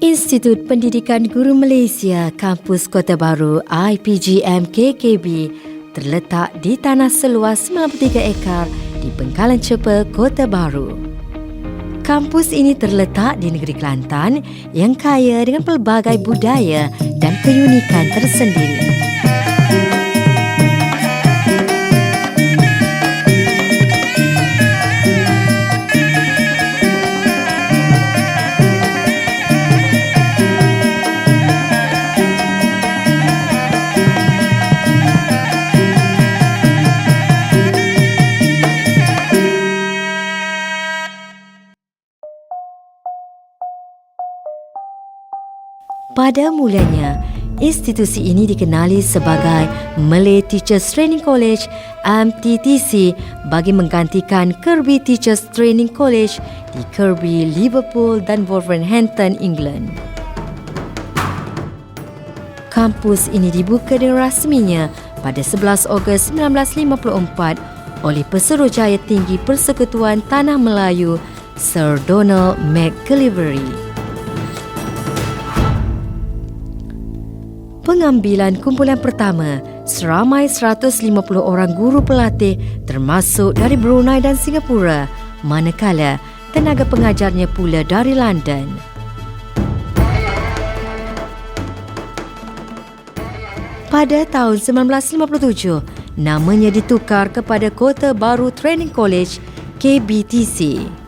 Institut Pendidikan Guru Malaysia Kampus Kota Baru IPGM KKB terletak di tanah seluas 93 ekar di Bengkalan Cepa, Kota Baru. Kampus ini terletak di negeri Kelantan yang kaya dengan pelbagai budaya dan keunikan tersendiri. Pada mulanya, institusi ini dikenali sebagai Malay Teachers Training College MTTC bagi menggantikan Kirby Teachers Training College di Kirby, Liverpool dan Wolverhampton, England. Kampus ini dibuka dengan rasminya pada 11 Ogos 1954 oleh Pesuruhjaya Tinggi Persekutuan Tanah Melayu Sir Donald McGillivray. Pengambilan kumpulan pertama seramai 150 orang guru pelatih termasuk dari Brunei dan Singapura, manakala tenaga pengajarnya pula dari London. Pada tahun 1957, namanya ditukar kepada Kota Baru Training College KBTC.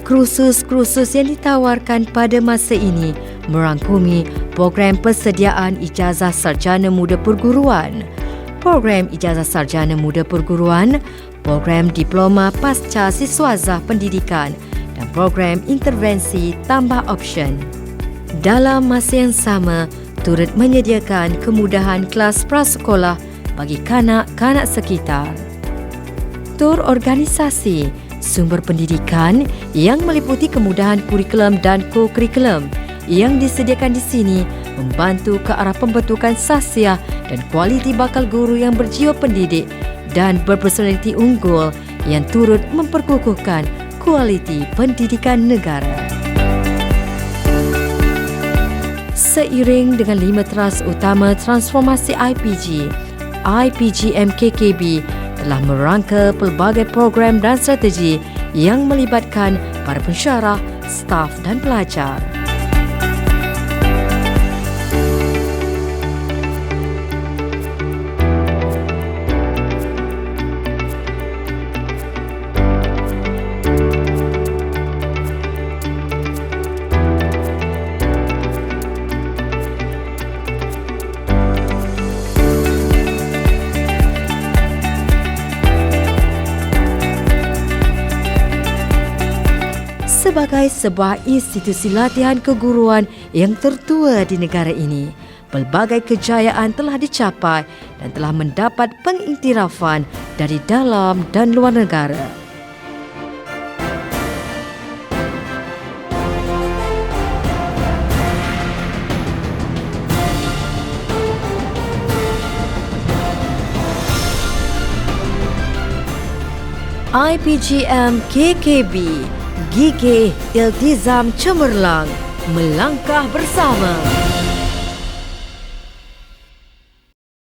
Kursus-kursus yang ditawarkan pada masa ini merangkumi program persediaan ijazah sarjana muda perguruan, program ijazah sarjana muda perguruan, program diploma pasca siswazah pendidikan dan program intervensi tambah option. Dalam masa yang sama, turut menyediakan kemudahan kelas prasekolah bagi kanak-kanak sekitar. Tur organisasi sumber pendidikan yang meliputi kemudahan kurikulum dan ko-kurikulum yang disediakan di sini membantu ke arah pembentukan sahsiah dan kualiti bakal guru yang berjiwa pendidik dan berpersonaliti unggul yang turut memperkukuhkan kualiti pendidikan negara. Seiring dengan 5 teras utama transformasi IPG, IPGM KKB telah merangka pelbagai program dan strategi yang melibatkan para pensyarah, staf dan pelajar. Sebagai sebuah institusi latihan keguruan yang tertua di negara ini, pelbagai kejayaan telah dicapai dan telah mendapat pengiktirafan dari dalam dan luar negara. IPGM KKB Gigih Iltizam Cemerlang, melangkah bersama.